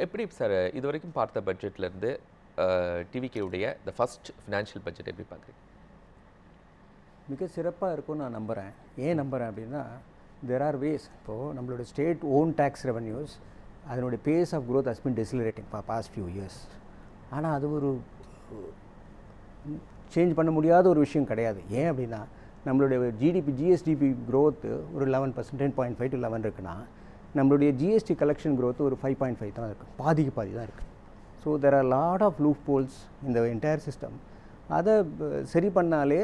எப்படி சார் இதுவரைக்கும் பார்த்த பட்ஜெட்லேருந்து டிவிகேவுடைய த ஃபர்ஸ்ட் ஃபினான்ஷியல் பட்ஜெட் எப்படி பார்க்குறீங்க? மிக சிறப்பாக இருக்கும்னு நான் நம்புகிறேன். ஏன் நம்புகிறேன் அப்படின்னா, தெர் ஆர் வேஸ். இப்போது நம்மளோட ஸ்டேட் ஓன் டேக்ஸ் ரெவன்யூஸ் அதனுடைய pace of growth has been decelerating past few years. ஆனால் அது ஒரு சேஞ்ச் பண்ண முடியாத ஒரு விஷயம் கிடையாது. ஏன் அப்படின்னா, நம்மளுடைய ஜிஎஸ்டிபி க்ரோத்து ஒரு 11%, 10.5 to 11 இருக்குன்னா, நம்மளுடைய ஜிஎஸ்டி கலெக்ஷன் க்ரோத் ஒரு 5.5 தான் இருக்குது. பாதிக்கு பாதி தான் இருக்குது. So there are lot of loopholes இந்த என்டையர் சிஸ்டம். அதை சரி பண்ணாலே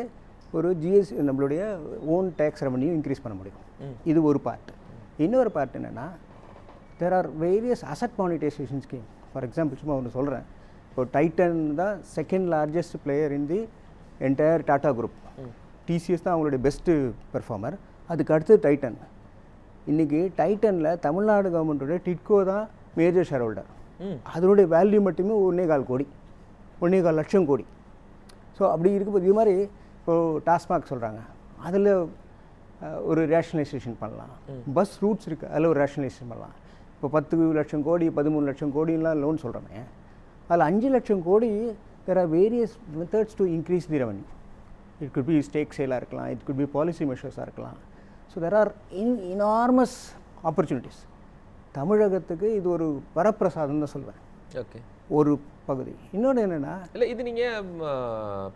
ஒரு நம்மளுடைய ஓன் டேக்ஸ் ரெவன்யூ இன்க்ரீஸ் பண்ண முடியும். இது ஒரு பார்ட். இன்னொரு பார்ட் என்னென்னா, there are various asset monetization scheme. For example சும்மா ஒன்று சொல்கிறேன். இப்போ டைட்டன் தான் second largest player in the entire Tata group. TCS தான் அவங்களுடைய பெஸ்ட்டு பெர்ஃபார்மர். அதுக்கு அடுத்து டைட்டன். இன்றைக்கி டைட்டனில் தமிழ்நாடு கவர்மெண்ட்டோட டிட்கோ தான் மேஜர் ஷேர் ஹோல்டர். அதனுடைய வேல்யூ மட்டுமே 1.25 கோடி, 1.25 லட்சம் கோடி. ஸோ அப்படி இருக்கும்போது இது மாதிரி இப்போது டாஸ்மாக் சொல்கிறாங்க, அதில் ஒரு ரேஷனலைசேஷன் பண்ணலாம். பஸ் ரூட்ஸ் இருக்குது, அதில் ஒரு ரேஷனலைசேஷன் பண்ணலாம். இப்போ 10 லட்சம் கோடி 13 லட்சம் கோடிலாம் லோன் சொல்கிறோமே, அதில் 5 லட்சம் crore there are various methods to increase the revenue. It could be stake சேலாக இருக்கலாம், இட் குட் பி பாலிசி மெஷர்ஸாக இருக்கலாம். So there are enormous opportunities. தமிழகத்துக்கு இது ஒரு வரப்பிரசாதம் தான் சொல்வேன். ஓகே, ஒரு பகுதி. இன்னொன்று என்னென்னா, இல்லை இது நீங்கள்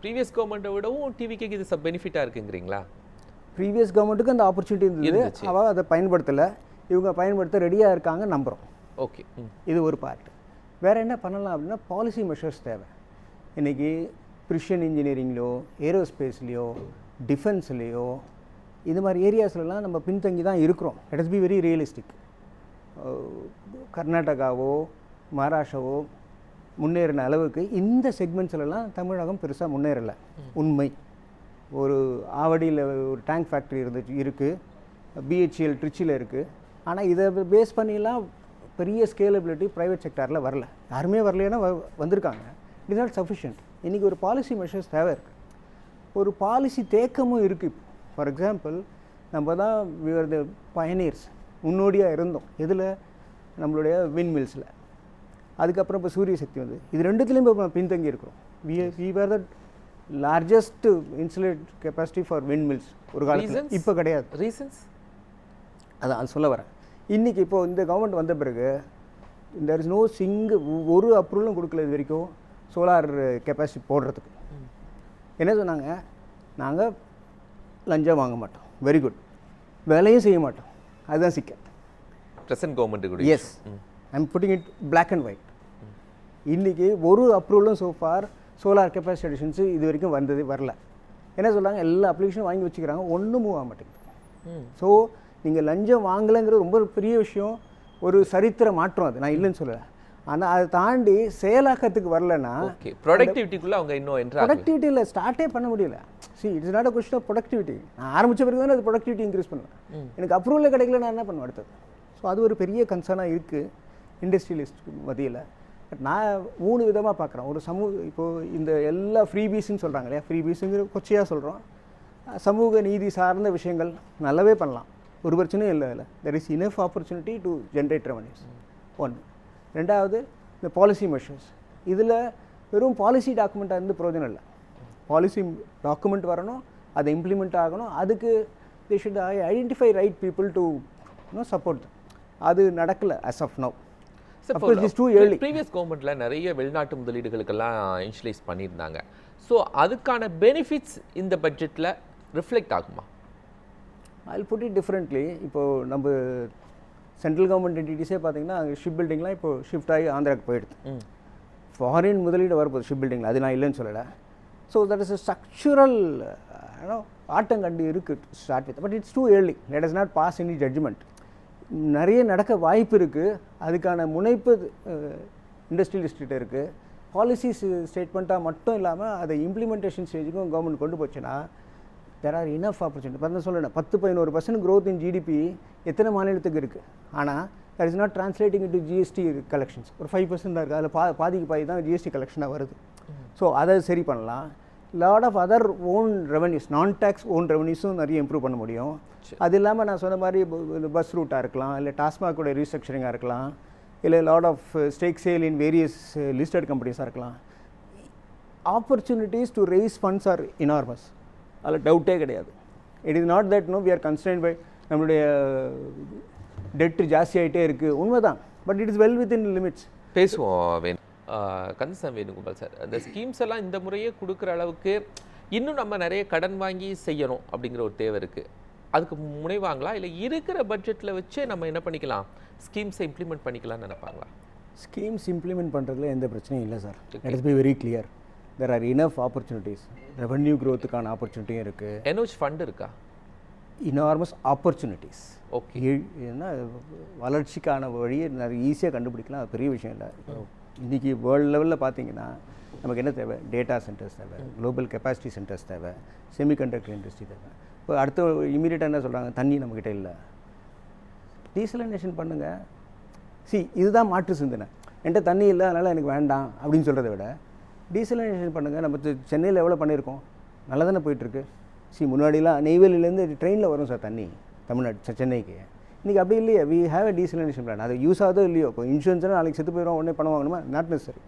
ப்ரீவியஸ் கவர்மெண்ட்டை விடவும் டிவிகேக்கு இது பெனிஃபிட்டாக இருக்குங்கிறீங்களா? ப்ரீவியஸ் கவர்மெண்ட்டுக்கு அந்த ஆப்பர்ச்சுனிட்டி இருந்தது, அவள் அதை பயன்படுத்தலை. இவங்க பயன்படுத்த ரெடியாக இருக்காங்க, நம்புகிறோம். ஓகே, இது ஒரு பார்ட். வேறு என்ன பண்ணலாம் அப்படின்னா, பாலிசி மெஷர்ஸ் தேவை. இன்றைக்கி ப்ரிஷன் இன்ஜினியரிங்லையோ, ஏரோஸ்பேஸ்லேயோ, டிஃபென்ஸ்லேயோ, இது மாதிரி ஏரியாஸ்லாம் நம்ம பின்தங்கி தான் இருக்கிறோம். Let us be very realistic. கர்நாடகாவோ மகாராஷ்டிராவோ முன்னேறின அளவுக்கு இந்த செக்மெண்ட்ஸ்லாம் தமிழகம் பெருசாக முன்னேறலை. உண்மை. ஒரு ஆவடியில் ஒரு டேங்க் ஃபேக்ட்ரி இருக்குது, பிஹெச்எல் ட்ரிச்சியில் இருக்குது. ஆனால் இதை பேஸ் பண்ணிலாம் பெரிய ஸ்கேலபிலிட்டி ப்ரைவேட் செக்டாரில் வரல. யாருமே வரலைன்னா வந்திருக்காங்க. It is not sufficient. இன்றைக்கி ஒரு பாலிசி மெஷர்ஸ் தேவை இருக்குது, ஒரு பாலிசி தேக்கமும் இருக்குது. ஃபார் எக்ஸாம்பிள், நம்ம தான் விவர் த பயனியர்ஸ், முன்னோடியாக இருந்தோம். எதில்? நம்மளுடைய விண்மில்ஸில். அதுக்கப்புறம் இப்போ சூரிய சக்தி வந்து இது ரெண்டுத்துலேயும் இப்போ பின்தங்கி இருக்கிறோம். We were the largest installed capacity for windmills ஒரு காலத்தில். இப்போ கிடையாது. ரீசன்ஸ் அதான் அது சொல்ல வரேன். இன்றைக்கி இப்போது இந்த கவர்மெண்ட் வந்த பிறகு தேர் இஸ் நோ ஒரு அப்ரூவலும் கொடுக்கல இது வரைக்கும் சோலார் கெப்பாசிட்டி போடுறதுக்கு. என்ன சொன்னாங்க? நாங்கள் லஞ்சம் வாங்க மாட்டோம். Very good. வேலையும் செய்ய மாட்டோம். அதுதான் சிக்கல். Present government. Yes, I'm putting it black and white. இன்றைக்கி ஒரு அப்ரூவலும் சோஃபார் சோலார் கெப்பாசிட்டி அடிஷன்ஸு இது வரைக்கும் வரல. என்ன சொல்கிறாங்க? எல்லா அப்ளிகேஷனும் வாங்கி வச்சுக்கிறாங்க, ஒன்றும் மூவ் ஆக மாட்டேங்குது. ஸோ நீங்கள் லஞ்சம் வாங்கலைங்கிறது ரொம்ப பெரிய விஷயம், ஒரு சரித்திர மாற்றம். அது நான் இல்லைன்னு சொல்லலை. ஆனால் அதை தாண்டி செயலாக்கத்துக்கு வரலன்னா ப்ரொடக்டிவிட்டிக்குள்ளே அவங்க இன்னும் ப்ரொடக்டிவிட்டியில் ஸ்டார்ட்டே பண்ண முடியல. It's not a question of productivity. நான் ஆரம்பித்த பிறகு தானே அது ப்ரொடக்டிவிட்டி இன்க்ரீஸ் பண்ணுவேன். எனக்கு அப்ரூவலே கிடைக்கல, நான் என்ன பண்ணுவேன் அடுத்தது? ஸோ அது ஒரு பெரிய கன்சர்னாக இருக்குது இண்டஸ்ட்ரியலிஸ்ட் மத்தியில். பட் நான் 3 விதமாக பார்க்குறேன். ஒரு இப்போது இந்த எல்லா ஃப்ரீபீஸ்ன்னு சொல்கிறாங்க இல்லையா, ஃப்ரீபீஸுங்கிற கொச்சையாக சொல்கிறோம். சமூக நீதி சார்ந்த விஷயங்கள் நல்லாவே பண்ணலாம், ஒரு பிரச்சனையும் இல்லை. இல்லை, there is enough opportunity to generate revenues. ஒன்று. ரெண்டாவது, இந்த பாலிசி மெஷர்ஸ். இதில் வெறும் பாலிசி டாக்குமெண்ட்டாக இருந்து பிரயோஜனம் இல்லை. பாலிசி டாக்குமெண்ட் வரணும், அதை இம்ப்ளிமெண்ட் ஆகணும். அதுக்கு they should identify right people to support. அது நடக்கலை as of now. ப்ரீவியஸ் கவர்மெண்ட்டில் நிறைய வெளிநாட்டு முதலீடுகளுக்கெல்லாம் இன்ஷியலைஸ் பண்ணியிருந்தாங்க. ஸோ அதுக்கான பெனிஃபிட்ஸ் இந்த பட்ஜெட்டில் ரிஃப்ளெக்ட் ஆகுமா? I will put it differently. இப்போது நம்ம சென்ட்ரல் கவர்மெண்ட் என்டிட்டிஸே பார்த்தீங்கன்னா ஷிப் பில்டிங்லாம் இப்போ ஷிஃப்ட் ஆகி ஆந்திராவுக்கு போயிடுது. ஃபாரின் முதலீடு வரப்போகுது ஷிப் பில்டிங்கில், அது நான் இல்லைன்னு சொல்லலை. So that is a structural ஆட்டங்கண்டு இருக்குது start with. But it's too early. Let us not pass any judgement. நிறைய நடக்க வாய்ப்பு இருக்குது. அதுக்கான முனைப்பு இண்டஸ்ட்ரியலிஸ்ட்டு இருக்குது. பாலிசிஸ் ஸ்டேட்மெண்ட்டாக மட்டும் இல்லாமல் அதை இம்ப்ளிமெண்டேஷன் ஸ்டேஜுக்கும் கவர்மெண்ட் கொண்டு போச்சுன்னா தெர் ஆர் இனஃப் ஆப்பர்ச்சுனிட்டி. பார்த்தா சொல்கிறேன், 10-11% க்ரோத் இன் ஜிடிபி எத்தனை மாநிலத்துக்கு இருக்குது. ஆனால் that is not translating into GST collections. ஒரு 5% தான் இருக்குது. அதில் பாதிக்கு பாதி தான் ஜிஎஸ்டி கலெக்ஷனாக வருது. ஸோ அதை சரி பண்ணலாம். Lot of other own revenues, non tax own ரெவன்யூஸும் நிறைய இம்ப்ரூவ் பண்ண முடியும். அது இல்லாமல் நான் சொன்ன மாதிரி பஸ் ரூட்டாக இருக்கலாம், இல்லை டாஸ்மாகோட ரீஸ்ட்ரக்சரிங்காக இருக்கலாம், இல்லை lot of stake sale in various listed கம்பெனிஸாக இருக்கலாம். Opportunities to raise funds are enormous, அதில் டவுட்டே கிடையாது. It is not that we are constrained by நம்மளுடைய டெட்டு ஜாஸ்தி ஆகிட்டே இருக்குது, உண்மைதான். But it is well within limits. பேசுவோம் கந்தசாமி வேணுகோபால் சார். அந்த ஸ்கீம்ஸ் எல்லாம் இந்த முறையே கொடுக்குற அளவுக்கு இன்னும் நம்ம நிறைய கடன் வாங்கி செய்யணும் அப்படிங்கிற ஒரு தேவை இருக்குது. அதுக்கு முனைவாங்களா, இல்லை இருக்கிற பட்ஜெட்டில் வச்சு நம்ம என்ன பண்ணிக்கலாம், ஸ்கீம்ஸை இம்ப்ளிமெண்ட் பண்ணிக்கலாம்னு நினைப்பாங்களா? ஸ்கீம்ஸ் இம்ப்ளிமெண்ட் பண்ணுறதுல எந்த பிரச்சனையும் இல்லை sir. Let us be very clear. There are enough opportunities. Revenue க்ரோத்துக்கான ஆப்பர்ச்சுனிட்டியும் இருக்குது. எனோஜ் ஃபண்ட் இருக்கா? Enormous opportunities. ஓகே. ஏன்னா வளர்ச்சிக்கான வழியை நிறைய ஈஸியாக கண்டுபிடிக்கலாம், அது பெரிய விஷயம் இல்லை. இன்றைக்கி வேர்ல்டு லெவலில் பார்த்தீங்கன்னா நமக்கு என்ன தேவை? டேட்டா சென்டர்ஸ் தேவை, குளோபல் கெப்பாசிட்டி சென்டர்ஸ் தேவை, செமிகண்டக்டர் இண்டஸ்ட்ரி தேவை. இப்போ அடுத்த இமீடியட்டாக என்ன சொல்கிறாங்க? தண்ணி நம்மக்கிட்ட இல்லை, டீசலைசேஷன் பண்ணுங்கள். இதுதான் மாற்று சிந்தனை. என்கிட்ட தண்ணி இல்லை அதனால் எனக்கு வேண்டாம் அப்படின்னு சொல்கிறத விட டீசலைசேஷன் பண்ணுங்கள். நம்ம சென்னையில் எவ்வளோ பண்ணியிருக்கோம், நல்லா தானே போயிட்டுருக்கு. முன்னாடிலாம் நெய்வேலியிலேருந்து ட்ரெயினில் வரும் சார் தண்ணி தமிழ்நாடு சென்னைக்கு. இன்றைக்கி அப்படி இல்லையே. We have a desalination plan. அது யூஸ் ஆகுதோ இல்லையோ. இப்போ இன்சூரன்ஸ்னால் நாளைக்கு செத்து போயிடும் உடனே பணம் வாங்கணுமா? Not necessary.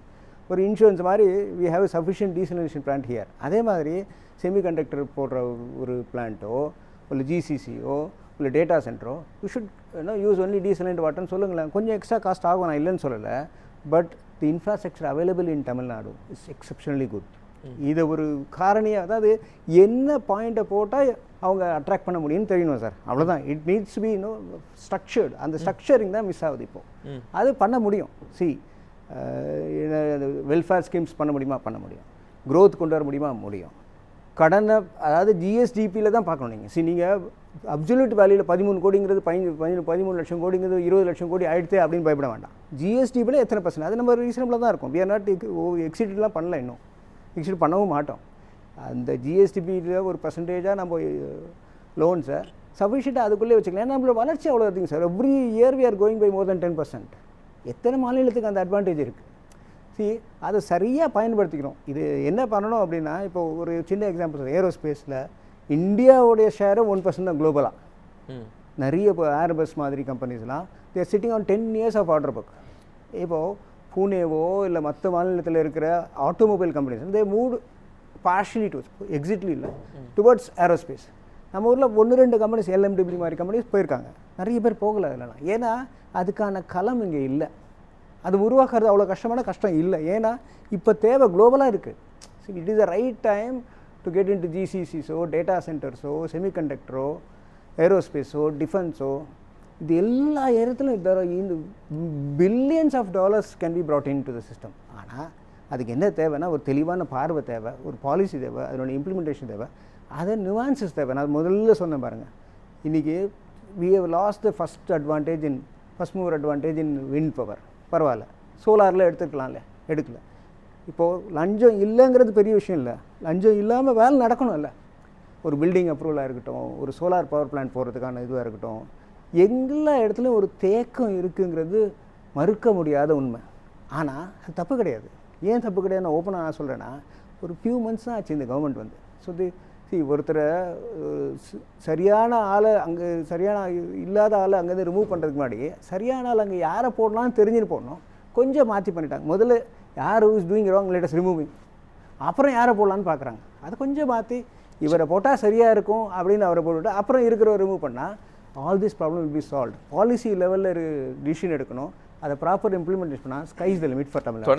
ஒரு இன்சூரன்ஸ் மாதிரி we have a sufficient desalination plant here. அதே மாதிரி செமிகண்டக்டர் போடுற ஒரு பிளான்ட்டோ இல்லை ஜிசிசியோ இல்லை டேட்டா சென்டரோ you should use only desalinated வாட்டர்னு சொல்லுங்களேன். கொஞ்சம் எக்ஸ்ட்ரா காஸ்ட் ஆகும், நான் இல்லைன்னு சொல்லலை. But the infrastructure available in Tamil Nadu is exceptionally good. இதை ஒரு காரணியாக, அதாவது என்ன பாயிண்ட்டை போட்டால் அவங்க அட்ராக்ட் பண்ண முடியும்னு தெரியணும் சார், அவ்வளோதான். It needs B structured. அந்த ஸ்ட்ரக்சரிங் தான் மிஸ் ஆகுது இப்போது. அது பண்ண முடியும். வெல்ஃபேர் ஸ்கீம்ஸ் பண்ண முடியுமா? பண்ண முடியும். க்ரோத் கொண்டு வர முடியுமா? முடியும். கடனை, அதாவது ஜிஎஸ்டிபியில் தான் பார்க்கணும் நீங்கள். நீங்கள் அப்சல்யூட் வேல்யூவில் 13 கோடிங்கிறது 13 லட்சம் கோடிங்கிறது 20 லட்சம் கோடி ஆகிடுதே அப்படின்னு பயப்பட வேண்டாம். ஜிஎஸ்டிபியில் எத்தனை பர்சன்ட், அது நம்ம ரீசனபிளாக தான் இருக்கும். வி ஆர் நாட் எக்ஸிட்லாம் பண்ணல, இன்னும் எக்ஸிட் பண்ணவும் மாட்டோம். அந்த ஜிஎஸ்டிபியில் ஒரு பர்சன்டேஜாக நம்ம லோன்ஸை சஃபிஷியண்ட்டாக அதுக்குள்ளே வச்சுக்கலாம். ஏன்னா நம்மளோட வளர்ச்சி அவ்வளோ இருக்குங்க sir. Every year we are going by more than 10%. எத்தனை மாநிலத்துக்கு அந்த அட்வான்டேஜ் இருக்குது. அதை சரியாக பயன்படுத்திக்கணும். இது என்ன பண்ணணும் அப்படின்னா, இப்போ ஒரு சின்ன எக்ஸாம்பிள் சார், ஏரோஸ்பேஸில் இந்தியாவுடைய ஷேரை 1% தான் குளோபலாக. நிறைய இப்போ ஏர்பஸ் மாதிரி கம்பெனிஸ்லாம் they're sitting on 10 years of order book. இப்போது பூனேவோ இல்லை மற்ற மாநிலத்தில் இருக்கிற automobile companies they move partially to exactly இல்லை டுவர்ட்ஸ் ஏரோஸ்பேஸ். நம்ம ஊரில் 1-2 கம்பெனிஸ் எல்எம்டபிள்யூ மாதிரி கம்பெனிஸ் போயிருக்காங்க. நிறைய பேர் போகலை அதெல்லாம். ஏன்னா அதுக்கான களம் இங்கே இல்லை. அது உருவாக்குறது அவ்வளோ கஷ்டம் இல்லை. ஏன்னா இப்போ தேவை குளோபலாக இருக்குது. It is the right time to get into ஜிசிசிஸோ, டேட்டா சென்டர்ஸோ, செமிகண்டக்டரோ, ஏரோஸ்பேஸோ, டிஃபென்ஸோ, இது எல்லா இடத்துலையும் இந்த billions of dollars can be brought into the system. ஆனால் அதுக்கு என்ன தேவைன்னா ஒரு தெளிவான பார்வை தேவை, ஒரு பாலிசி தேவை, அதனோட இம்ப்ளிமெண்டேஷன் தேவை, அதை நியூவான்சஸ் தேவை. நான் முதல்ல சொன்னேன் பாருங்கள், இன்றைக்கி we have lost the first mover advantage in wind power. பரவாயில்ல, சோலாரில் எடுத்துக்கலாம்ல, எடுக்கல. இப்போது லஞ்சம் இல்லைங்கிறது பெரிய விஷயம் இல்லை. லஞ்சம் இல்லாமல் வேலை நடக்கணும் இல்லை. ஒரு பில்டிங் அப்ரூவலாக இருக்கட்டும், ஒரு சோலார் பவர் பிளான்ட் போகிறதுக்கான இதுவாக இருக்கட்டும், எல்லா இடத்துலையும் ஒரு தேக்கம் இருக்குங்கிறது மறுக்க முடியாத உண்மை. ஆனால் அது தப்பு கிடையாது. ஏன் தப்பு கிடையாது நான் ஓப்பனாக நான் சொல்கிறேன்னா, ஒரு ஃபியூ மந்த்ஸ் தான் ஆச்சு இந்த கவர்மெண்ட் வந்து. ஒருத்தரை சரியான ஆளை அங்கே சரியான இல்லாத ஆளை அங்கேருந்து ரிமூவ் பண்ணுறதுக்கு முன்னாடி சரியான ஆள் அங்கே யாரை போடலாம்னு தெரிஞ்சுட்டு போடணும். கொஞ்சம் மாற்றி பண்ணிட்டாங்க. முதல்ல யார் is doing wrong latest removing, அப்புறம் யாரை போடலான்னு பார்க்குறாங்க. அதை கொஞ்சம் மாற்றி இவரை போட்டால் சரியாக இருக்கும் அப்படின்னு அவரை போட்டுவிட்டு அப்புறம் இருக்கிறவரை ரிமூவ் பண்ணால் all this problem will be solve. Policy லெவலில் டிசிஷன் எடுக்கணும், அதை ப்ராப்பர் இம்ப்ளிமெண்டேஷன் பண்ணால் sky is the limit for Tamil.